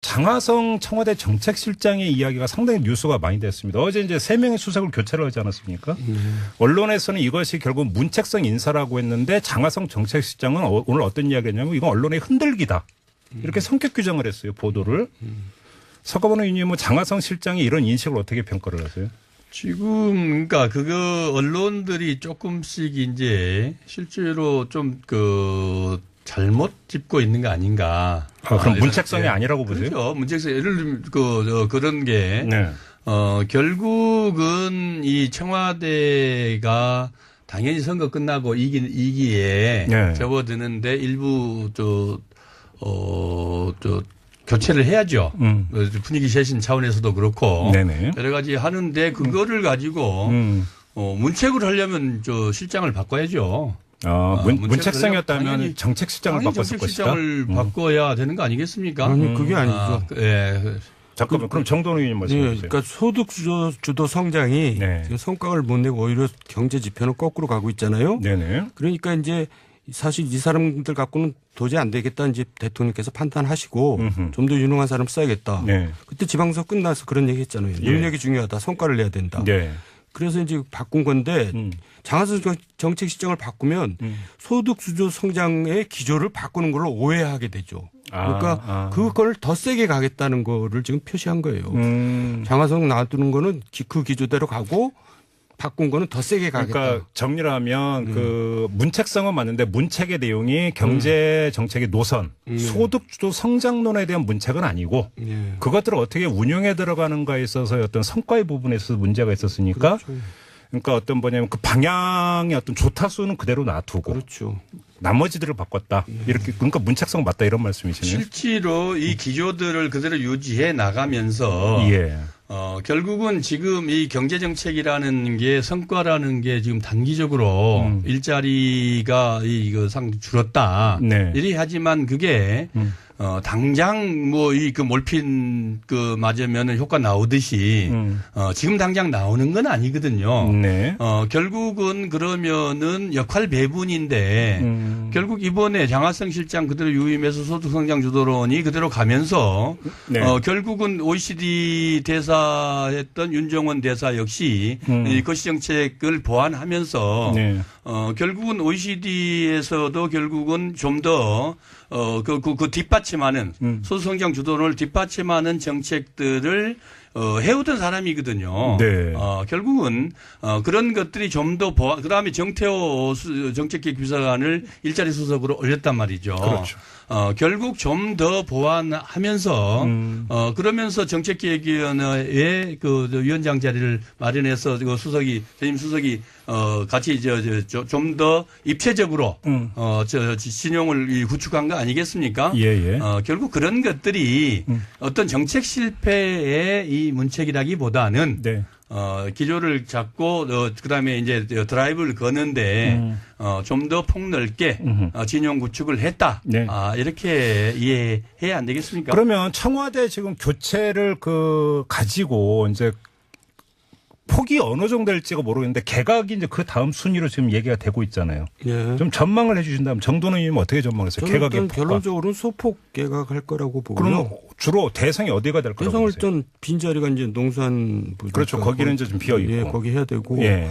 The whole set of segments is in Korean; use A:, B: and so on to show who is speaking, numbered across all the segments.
A: 장하성 청와대 정책실장의 이야기가 상당히 뉴스가 많이 됐습니다. 어제 이제 3명의 수석을 교체를 하지 않았습니까? 언론에서는 이것이 결국 문책성 인사라고 했는데 장하성 정책실장은 오늘 어떤 이야기했냐면 이건 언론의 흔들기다. 이렇게 성격 규정을 했어요. 보도를. 서가번 의원님은 장하성 실장이 이런 인식을 어떻게 평가를 하세요?
B: 지금 그러니까 그거 언론들이 조금씩 이제 실제로 좀 잘못 짚고 있는 거 아닌가.
A: 그럼 문책성이 아니라고 보세요?
B: 그렇죠. 문책성 예를 들면 그런 게
A: 네.
B: 결국은 이 청와대가 당연히 선거 끝나고 이기에
A: 네.
B: 접어드는데 일부 교체를 해야죠. 분위기 쇄신 차원에서도 그렇고
A: 네네.
B: 여러 가지 하는데 그거를 가지고 문책을 하려면 실장을 바꿔야죠.
A: 문책성이었다면 정책실장을 바꿨을 것이다.
B: 정책실장을 바꿔야 되는 거 아니겠습니까?
C: 아니 그게 아니죠.
A: 잠깐만 그럼 정돈 의원님 말씀해 주세요.
C: 그러니까 소득 주도 성장이
A: 네.
C: 지금 성과를 못 내고 오히려 경제 지표는 거꾸로 가고 있잖아요.
A: 네네.
C: 그러니까 이제 사실 이 사람들 갖고는 도저히 안 되겠다 이제 대통령께서 판단하시고 좀 더 유능한 사람 써야겠다.
A: 네.
C: 그때 지방선거 끝나서 그런 얘기 했잖아요. 능력이 중요하다. 성과를 내야 된다.
A: 네.
C: 그래서 이제 바꾼 건데 장하성 정책실장을 바꾸면 소득 주도 성장의 기조를 바꾸는 걸로 오해하게 되죠. 그러니까 그걸 더 세게 가겠다는 거를 지금 표시한 거예요. 장하성 놔두는 거는 그 기조대로 가고 바꾼 거는 더 세게 가겠다.
A: 그러니까 정리를 하면 그 문책성은 맞는데 문책의 내용이 경제 정책의 노선, 소득 주도 성장론에 대한 문책은 아니고 그것들을 어떻게 운용에 들어가는가에 있어서 어떤 성과의 부분에 있어서 문제가 있었으니까
C: 그렇죠.
A: 그러니까 어떤 뭐냐면 그 방향의 어떤 조타수는 그대로 놔두고
C: 그렇죠.
A: 나머지들을 바꿨다. 이렇게 그러니까 문책성 맞다 이런 말씀이시네요.
B: 실제로 이 기조들을 그대로 유지해 나가면서
A: 예.
B: 결국은 지금 이 경제정책이라는 게 성과라는 게 지금 단기적으로 일자리가 줄었다.
A: 네.
B: 이리 하지만 그게 당장 그 몰핀 맞으면은 효과 나오듯이 지금 당장 나오는 건 아니거든요.
A: 네.
B: 결국은 그러면은 역할 배분인데 결국 이번에 장하성 실장 그대로 유임해서 소득성장 주도론이 그대로 가면서
A: 네.
B: 결국은 OECD 대사했던 윤정원 대사 역시 이 거시정책을 보완하면서
A: 네.
B: 결국은 OECD에서도 결국은 좀 더 그 뒷받침하는 소득성장 주도론을 뒷받침하는 정책들을 해오던 사람이거든요.
A: 네.
B: 결국은 그런 것들이 좀 더 그다음에 정태호 정책기획비서관을 일자리 수석으로 올렸단 말이죠.
A: 그렇죠.
B: 결국 좀 더 보완하면서 그러면서 정책기획위원회의 그 위원장 자리를 마련해서 그 전임 수석이 같이 좀 더 입체적으로 신용을 구축한 거 아니겠습니까?
A: 예.
B: 결국 그런 것들이 어떤 정책 실패의 이 문책이라기보다는
A: 네.
B: 기조를 잡고 그다음에 이제 드라이브를 거는데 좀 더 폭넓게 진영 구축을 했다.
A: 네.
B: 이렇게 이해해야 안 되겠습니까?
A: 그러면 청와대 지금 교체를 가지고 이제 폭이 어느 정도 될지가 모르겠는데 개각이 이제 그 다음 순위로 지금 얘기가 되고 있잖아요.
C: 예.
A: 좀 전망을 해 주신다면 정도는 의원님 어떻게 전망했어요? 개각의 폭과.
C: 결론적으로는 소폭 개각할 거라고 보고요.
A: 그럼 주로 대상이 어디가 될 거라고
C: 대상을
A: 보세요?
C: 좀 빈자리가 이제 농수산부.
A: 그렇죠. 거기는 이제 좀 비어 있고.
C: 예, 거기 해야 되고.
A: 예.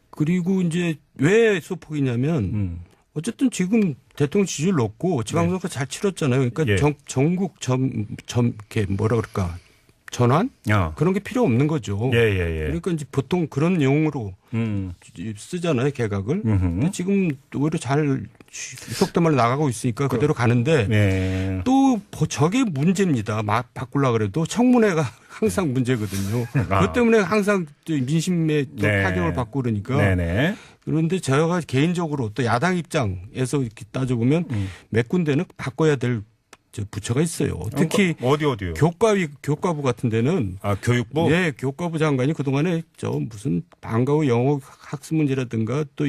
C: 그리고 이제 왜 소폭이냐면 어쨌든 지금 대통령 지지율 높고 지방선거 잘 치렀잖아요. 그러니까
A: 예.
C: 전국 이렇게 뭐라 그럴까 전환 그런 게 필요 없는 거죠.
A: 예.
C: 그러니까 이제 보통 그런 내용으로 쓰잖아요 개각을. 근데 지금 오히려 잘 속도 말로 나가고 있으니까 그대로 가는데
A: 예.
C: 또 저게 문제입니다. 막 바꾸려고 그래도 청문회가 항상 문제거든요. 그것 때문에 항상 민심에
A: 네.
C: 타격을 받고 그러니까.
A: 네네.
C: 그런데 제가 개인적으로 또 야당 입장에서 이렇게 따져보면 몇 군데는 바꿔야 될 부처가 있어요. 특히
A: 어디요?
C: 교과부 같은 데는
A: 교육부?
C: 네, 교과부 장관이 그동안에 무슨 방과후 영어 학습 문제라든가 또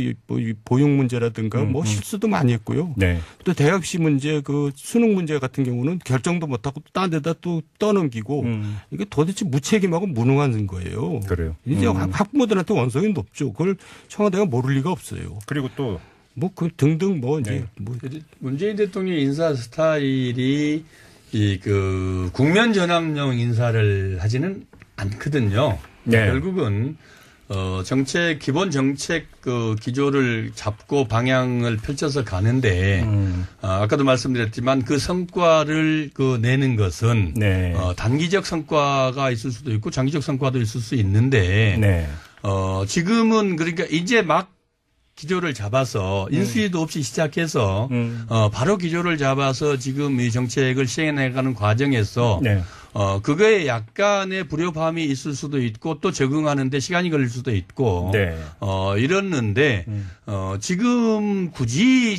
C: 보육 문제라든가 뭐 실수도 많이 했고요.
A: 네.
C: 또 대학시 문제 그 수능 문제 같은 경우는 결정도 못하고 딴 데다 또 떠넘기고 이게 도대체 무책임하고 무능한 거예요.
A: 그래요.
C: 이제 학부모들한테 원성이 높죠. 그걸 청와대가 모를 리가 없어요.
A: 그리고 또
C: 등등 이제
B: 문재인 대통령 인사 스타일이 국면 전환용 인사를 하지는 않거든요.
A: 네.
B: 결국은 기본 정책 기조를 잡고 방향을 펼쳐서 가는데 아까도 말씀드렸지만 그 성과를 내는 것은
A: 네.
B: 단기적 성과가 있을 수도 있고 장기적 성과도 있을 수 있는데
A: 네.
B: 지금은 그러니까 이제 막 기조를 잡아서 인수위도 없이 시작해서 바로 기조를 잡아서 지금 이 정책을 시행해 나가는 과정에서
A: 네.
B: 그거에 약간의 불협화음이 있을 수도 있고 또 적응하는데 시간이 걸릴 수도 있고
A: 네.
B: 이랬는데 지금 굳이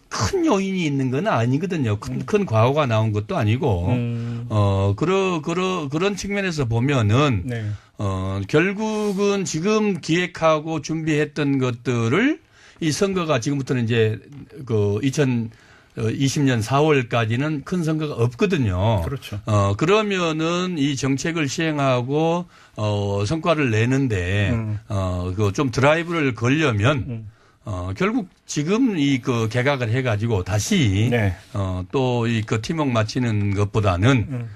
B: 큰 요인이 있는 건 아니거든요. 큰 과오가 나온 것도 아니고 그런 측면에서 보면은
A: 네.
B: 결국은 지금 기획하고 준비했던 것들을 이 선거가 지금부터는 이제 2020년 4월까지는 큰 선거가 없거든요.
A: 그렇죠.
B: 그러면은 이 정책을 시행하고 성과를 내는데 좀 드라이브를 걸려면 결국 지금 개각을 해가지고 다시
A: 네.
B: 또 팀워크 맞추는 것보다는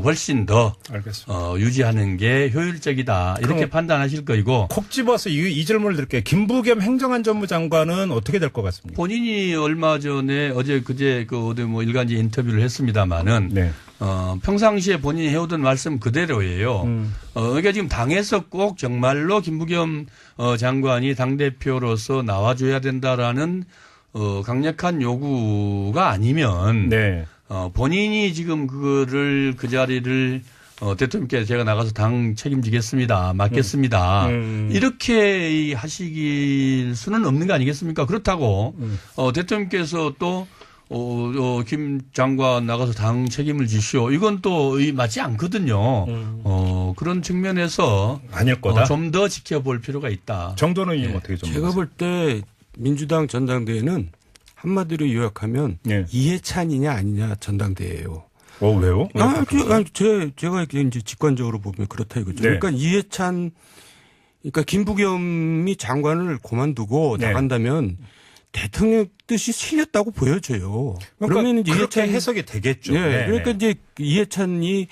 B: 훨씬 더
A: 알겠습니다.
B: 유지하는 게 효율적이다 이렇게
A: 그럼
B: 판단하실 거이고
A: 콕 집어서 이 질문을 드릴게요. 김부겸 행정안전부 장관은 어떻게 될 것 같습니까?
B: 본인이 얼마 전에 그제 어디 일간지 인터뷰를 했습니다마는
A: 네.
B: 평상시에 본인이 해오던 말씀 그대로예요. 그러니까 지금 당에서 꼭 정말로 김부겸 장관이 당대표로서 나와줘야 된다라는 강력한 요구가 아니면
A: 네.
B: 본인이 지금 그 자리를 대통령께 제가 나가서 당 책임지겠습니다. 맡겠습니다. 이렇게 하시길 수는 없는 거 아니겠습니까? 그렇다고 대통령께서 또 김 장관 나가서 당 책임을 지시오. 이건 또 맞지 않거든요. 그런 측면에서
A: 아닐 거다.
B: 좀 더 지켜볼 필요가 있다.
A: 정도는 의원 어떻게 좀
C: 제가 볼 때 민주당 전당대회는 한마디로 요약하면
A: 네.
C: 이해찬이냐 아니냐 전당대회예요.
A: 왜요?
C: 제가 이제 직관적으로 보면 그렇다 이거죠.
A: 네.
C: 그러니까 그러니까 김부겸이 장관을 그만두고
A: 네.
C: 나간다면 대통령 뜻이 실렸다고 보여져요.
A: 그러면
C: 이제
A: 그렇게 해석이 되겠죠.
C: 네.
A: 네.
C: 그러니까 이제 이해찬이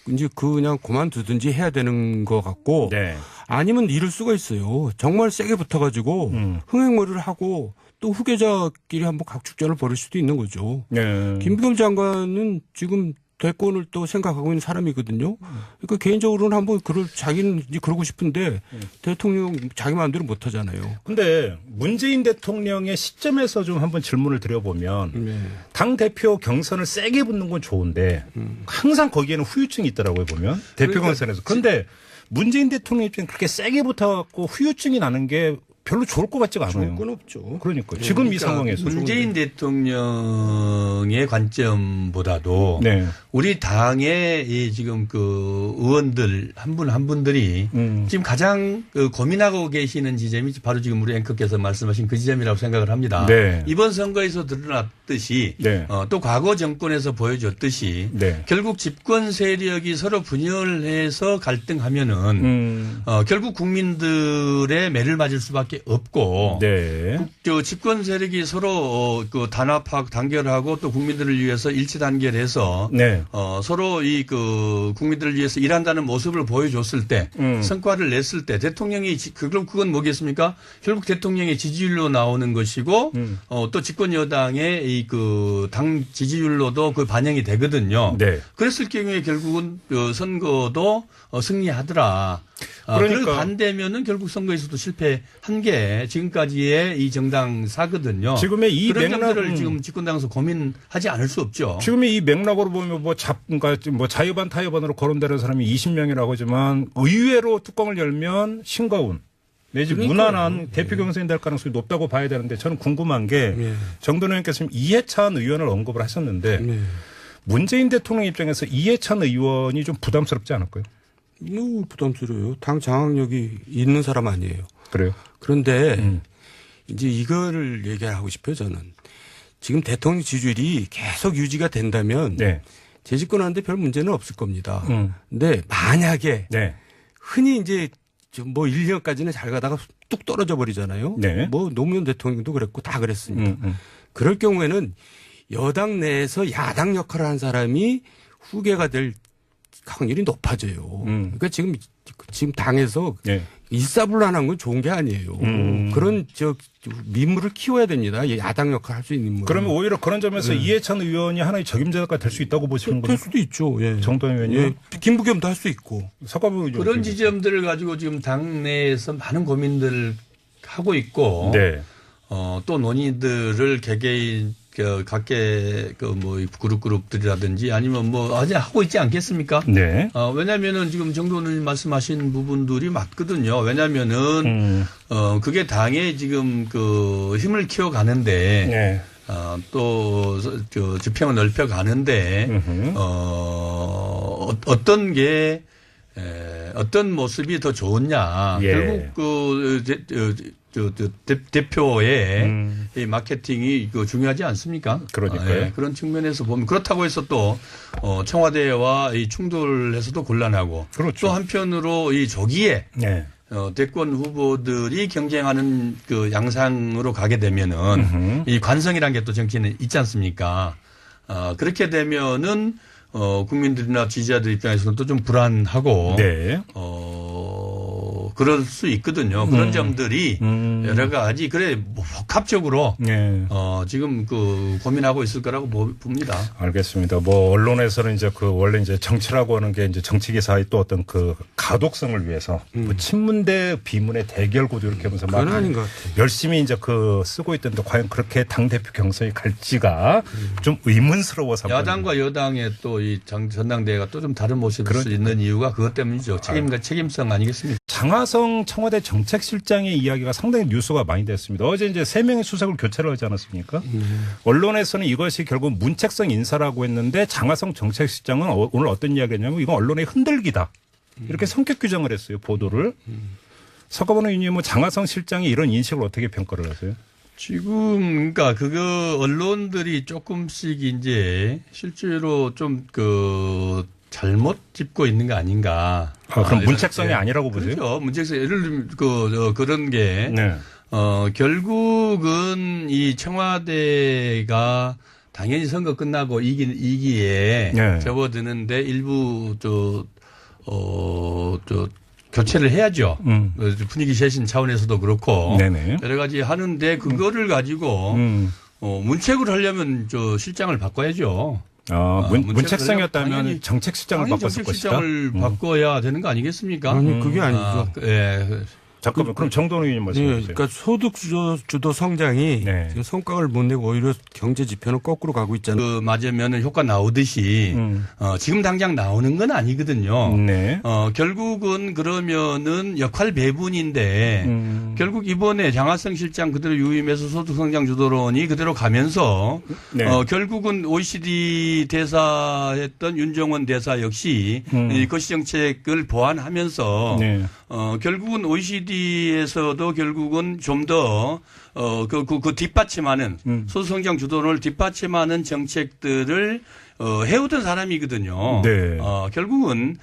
C: 이제 그냥 그만두든지 해야 되는 것 같고
A: 네.
C: 아니면 이럴 수가 있어요. 정말 세게 붙어가지고 흥행머리를 하고 또 후계자끼리 한번 각축전을 벌일 수도 있는 거죠.
A: 네.
C: 김부겸 장관은 지금 대권을 또 생각하고 있는 사람이거든요. 그러니까 개인적으로는 한번 자기는 이제 그러고 싶은데 대통령 자기 마음대로 못 하잖아요.
A: 근데 문재인 대통령의 시점에서 좀 한번 질문을 드려보면 당 대표 경선을 세게 붙는 건 좋은데 항상 거기에는 후유증이 있더라고요 보면 대표 경선에서. 그런데 문재인 대통령 입장에 그렇게 세게 붙어갖고 후유증이 나는 게 별로 좋을 것 같지가 않아요.
C: 좋을 건 없죠.
A: 그러니까 지금 이 상황에서
B: 문재인 대통령의 관점보다도
A: 네.
B: 우리 당의 지금 의원들 한 분 한 분들이 지금 가장 고민하고 계시는 지점이 바로 지금 우리 앵커께서 말씀하신 그 지점이라고 생각을 합니다.
A: 네.
B: 이번 선거에서 드러났듯이
A: 네.
B: 또 과거 정권에서 보여줬듯이
A: 네.
B: 결국 집권 세력이 서로 분열해서 갈등하면은 결국 국민들의 매를 맞을 수밖에 없고
A: 네.
B: 집권 세력이 서로 단합하고 단결하고 또 국민들을 위해서 일치 단결해서
A: 네.
B: 서로 국민들을 위해서 일한다는 모습을 보여줬을 때 성과를 냈을 때 대통령이 그럼 그건 뭐겠습니까? 결국 대통령의 지지율로 나오는 것이고 또 집권 여당의 당 지지율로도 그 반영이 되거든요.
A: 네.
B: 그랬을 경우에 결국은 선거도 승리하더라.
A: 그러니까
B: 반대면은 결국 선거에서도 실패한 게 지금까지의 이 정당사거든요.
A: 지금의 이
B: 그런
A: 맥락
B: 점들을 지금 집권당에서 고민하지 않을 수 없죠.
A: 지금의 이 맥락으로 보면 그러니까 자유반 타협안으로 거론되는 사람이 20명이라고 하지만 의외로 뚜껑을 열면 신거운 내지 무난한 대표 경선이 될 가능성이 높다고 봐야 되는데 저는 궁금한 게 정돈 의원께서 이해찬 의원을 언급을 하셨는데 문재인 대통령 입장에서 이해찬 의원이 좀 부담스럽지 않을까요?
C: 부담스러워요. 당 장악력이 있는 사람 아니에요.
A: 그래요?
C: 그런데 이제 이거를 얘기하고 싶어요. 저는 지금 대통령 지지율이 계속 유지가 된다면
A: 네.
C: 재집권하는데 별 문제는 없을 겁니다. 근데 만약에
A: 네.
C: 흔히 이제 1년까지는 잘 가다가 뚝 떨어져 버리잖아요.
A: 네.
C: 노무현 대통령도 그랬고 다 그랬습니다. 그럴 경우에는 여당 내에서 야당 역할을 한 사람이 후계가 될 확률이 높아져요. 그러니까 지금 당에서
A: 네.
C: 일사불란한 건 좋은 게 아니에요. 그런 민물을 키워야 됩니다. 야당 역할 할 수 있는 인물.
A: 그러면 오히려 그런 점에서 이해찬 의원이 하나의 적임자가 될 수 있다고 보시는
C: 될
A: 거죠?
C: 수도 있죠. 예.
A: 정동영 의원이
C: 예. 김부겸도 할 수 있고.
A: 석가부 의원
B: 그런 지점들을 가지고 지금 당내에서 많은 고민들을 하고 있고
A: 네.
B: 또 논의들을 개개인 각계 뭐 그룹들이라든지 아니면 뭐 아직 하고 있지 않겠습니까?
A: 네.
B: 왜냐면은 지금 정도는 말씀하신 부분들이 맞거든요. 왜냐면은 그게 당에 지금 그 힘을 키워가는데
A: 네.
B: 또 지평을 넓혀가는데 어떤 게 어떤 모습이 더 좋으냐.
A: 예.
B: 결국 대표의 이 마케팅이 중요하지 않습니까?
A: 그러니까요.
B: 예, 그런 측면에서 보면 그렇다고 해서 또 청와대와 이 충돌해서도 곤란하고
A: 그렇죠.
B: 또 한편으로 이 조기에
A: 네.
B: 대권 후보들이 경쟁하는 그 양상으로 가게 되면은 이 관성이라는 게 또 정치는 있지 않습니까? 그렇게 되면은 국민들이나 지지자들 입장에서는 또 좀 불안하고
A: 네.
B: 그럴 수 있거든요. 그런 점들이 여러 가지 그래 복합적으로
A: 네.
B: 지금 고민하고 있을 거라고 봅니다.
A: 알겠습니다. 뭐 언론에서는 이제 원래 이제 정치라고 하는 게 이제 정치 기사의 또 어떤 그 가독성을 위해서 뭐 친문 대 비문의 대결 구도 이렇게 하면서 막
C: 그건 아닌 것 같아요.
A: 열심히 이제 쓰고 있던데 과연 그렇게 당 대표 경선이 갈지가 좀 의문스러워서
B: 야당과 여당의 또 이 전당대회가 또 좀 다른 모습일 수 있는 이유가 그것 때문이죠. 책임성 아니겠습니까?
A: 장하성 청와대 정책실장의 이야기가 상당히 뉴스가 많이 됐습니다. 어제 이제 3명의 수석을 교체를 하지 않았습니까? 언론에서는 이것이 결국 문책성 인사라고 했는데 장하성 정책실장은 오늘 어떤 이야기했냐면 이건 언론의 흔들기다. 이렇게 성격 규정을 했어요. 보도를. 석가번 의원님은 장하성 실장이 이런 인식을 어떻게 평가를 하세요?
B: 지금 그러니까 언론들이 조금씩 이제 실제로 좀 잘못 짚고 있는 거 아닌가.
A: 그럼 문책성이 아니라고 보세요?
B: 그렇죠. 문책성 예를 들면 그런 게
A: 네.
B: 결국은 이 청와대가 당연히 선거 끝나고 이기에
A: 네.
B: 접어드는데 일부 교체를 해야죠. 분위기 쇄신 차원에서도 그렇고
A: 네네.
B: 여러 가지 하는데 그거를 가지고 문책을 하려면 실장을 바꿔야죠.
A: 문책성이었다면
B: 당연히
A: 정책실장을 바꿨을 것이다.
B: 정책실장을 바꿔야 되는 거 아니겠습니까?
C: 아니 그게 아니죠.
B: 예.
A: 잠깐만 그럼 정돈 의원님 말씀해
C: 네,
A: 주세요.
C: 그러니까 소득 주도 성장이
A: 네.
C: 지금 성과를 못 내고 오히려 경제 지표는 거꾸로 가고 있잖아요.
B: 맞으면 효과 나오듯이 지금 당장 나오는 건 아니거든요.
A: 네.
B: 결국은 그러면은 역할 배분인데 결국 이번에 장하성 실장 그대로 유임해서 소득성장 주도론이 그대로 가면서
A: 네.
B: 결국은 OECD 대사했던 윤정원 대사 역시 이 거시정책을 보완하면서
A: 네.
B: 결국은 OECD에서도 결국은 좀 더 그 뒷받침하는 소득성장 주도론을 뒷받침하는 정책들을 해오던 사람이거든요.
A: 네.
B: 결국은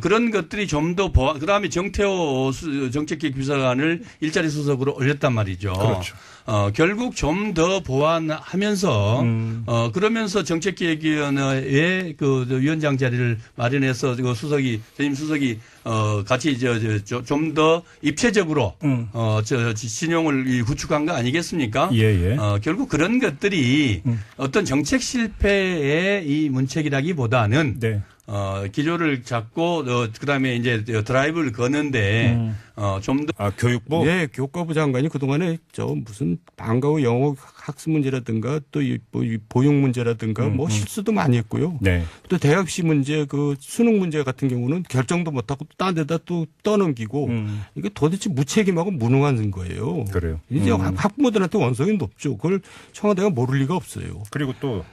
B: 그런 것들이 좀 더 그다음에 정태호 정책기획 비서관을 일자리 수석으로 올렸단 말이죠.
A: 그렇죠.
B: 결국 좀 더 보완하면서 그러면서 정책기획위원회의 위원장 자리를 마련해서 전임 수석이 같이 좀 더 입체적으로 신용을 구축한 거 아니겠습니까?
A: 예.
B: 결국 그런 것들이 어떤 정책 실패의 이 문책이라기보다는
A: 네.
B: 기조를 잡고 그다음에 이제 드라이브를 거는데 좀 더
A: 교육부?
C: 네, 교과부 장관이 그동안에 무슨 방과 후 영어 학습 문제라든가 또 보육 문제라든가 뭐 실수도 많이 했고요.
A: 네.
C: 또 대학 입시 문제 수능 문제 같은 경우는 결정도 못하고 딴 데다 또 떠넘기고 이게 도대체 무책임하고 무능한 거예요.
A: 그래요.
C: 이제 학부모들한테 원성이 높죠. 그걸 청와대가 모를 리가 없어요.
A: 그리고 또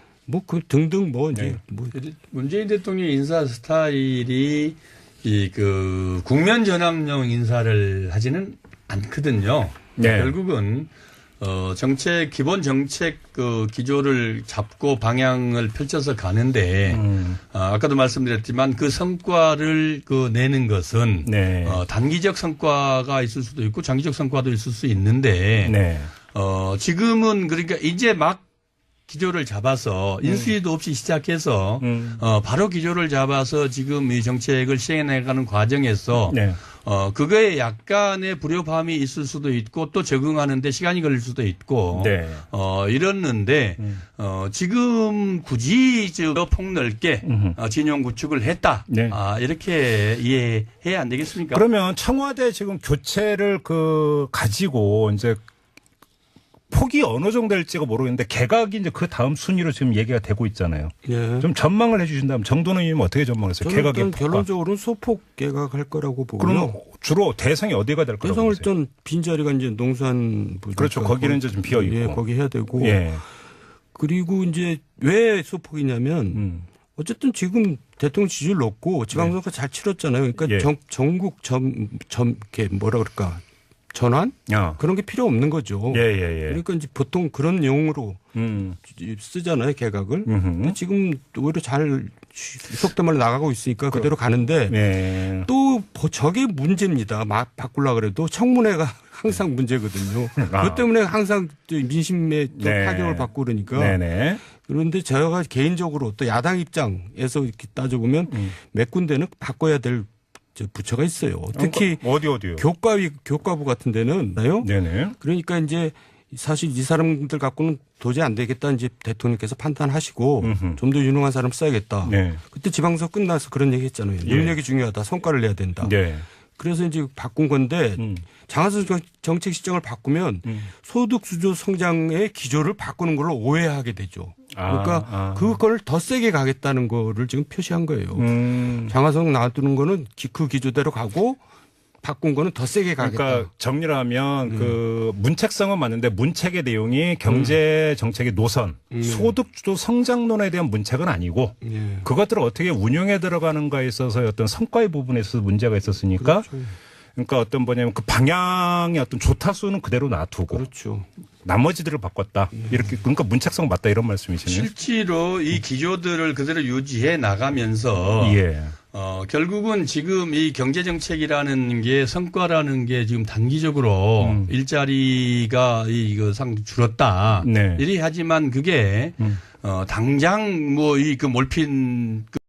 C: 등등
A: 네.
B: 문재인 대통령 인사 스타일이 국면 전환용 인사를 하지는 않거든요.
A: 네.
B: 결국은 기본 정책 기조를 잡고 방향을 펼쳐서 가는데 아까도 말씀드렸지만 그 성과를 내는 것은
A: 네.
B: 단기적 성과가 있을 수도 있고 장기적 성과도 있을 수 있는데
A: 네.
B: 지금은 그러니까 이제 막 기조를 잡아서 인수위도 없이 시작해서 바로 기조를 잡아서 지금 이 정책을 시행해 나가는 과정에서
A: 네.
B: 그거에 약간의 불협화음이 있을 수도 있고 또 적응하는데 시간이 걸릴 수도 있고
A: 네.
B: 이랬는데 지금 굳이 저 폭넓게 진영 구축을 했다.
A: 네.
B: 이렇게 이해해야 안 되겠습니까?
A: 그러면 청와대 지금 교체를 가지고 이제 폭이 어느 정도 될지가 모르겠는데 개각이 이제 그 다음 순위로 지금 얘기가 되고 있잖아요.
C: 예.
A: 좀 전망을 해주신다면 정도는 의원님 어떻게 전망했어요?
C: 저는
A: 개각의
C: 일단
A: 폭과.
C: 결론적으로는 소폭 개각할 거라고 보고요.
A: 그럼 주로 대상이 어디가 될 거라고
C: 대상을
A: 보세요?
C: 좀 빈자리가 이제 농산부.
A: 그렇죠. 거기는 이제 좀 비어 있고.
C: 예, 거기 해야 되고.
A: 예.
C: 그리고 이제 왜 소폭이냐면 어쨌든 지금 대통령 지지율 높고 지방선거 잘 치렀잖아요. 그러니까
A: 예.
C: 전국 이렇게 뭐라 그럴까 전환 그런 게 필요 없는 거죠.
A: 예.
C: 그러니까 이제 보통 그런 용어로 쓰잖아요, 개각을. 근데 지금 오히려 잘 속된 말로 나가고 있으니까 그대로 가는데
A: 예.
C: 또 저게 문제입니다. 막 바꾸려고 그래도 청문회가 항상 문제거든요. 그것 때문에 항상 민심에
A: 네.
C: 타격을 받고 그러니까.
A: 네네.
C: 그런데 제가 개인적으로 또 야당 입장에서 이렇게 따져보면 몇 군데는 바꿔야 될 부처가 있어요. 특히
A: 어디요?
C: 교과부 같은 데는 나요.
A: 네네.
C: 그러니까 이제 사실 이 사람들 갖고는 도저히 안 되겠다 이제 대통령께서 판단하시고 좀 더 유능한 사람 써야겠다.
A: 네.
C: 그때 지방선거 끝나서 그런 얘기 했잖아요.
A: 예.
C: 능력이 중요하다. 성과를 내야 된다.
A: 네.
C: 그래서 이제 바꾼 건데 장하선 정책 시정을 바꾸면 소득 수조 성장의 기조를 바꾸는 걸로 오해하게 되죠. 그러니까 그걸 더 세게 가겠다는 거를 지금 표시한 거예요. 장하성 놔두는 거는 그 기조대로 가고 바꾼 거는 더 세게 가겠다.
A: 그러니까 정리를 하면 그 문책성은 맞는데 문책의 내용이 경제 정책의 노선, 소득주도 성장론에 대한 문책은 아니고
C: 예.
A: 그것들을 어떻게 운영에 들어가는가에 있어서 어떤 성과의 부분에 있어서 문제가 있었으니까
C: 그렇죠.
A: 그러니까 어떤 뭐냐면 그 방향의 어떤 조타수는 그대로 놔두고
C: 그렇죠.
A: 나머지들을 바꿨다. 이렇게 그러니까 문책성 맞다 이런 말씀이시네요.
B: 실제로 이 기조들을 그대로 유지해 나가면서
A: 예.
B: 결국은 지금 이 경제정책이라는 게 성과라는 게 지금 단기적으로 일자리가 이거 줄었다.
A: 네.
B: 이리 하지만 그게 당장 뭐 이 그 몰핀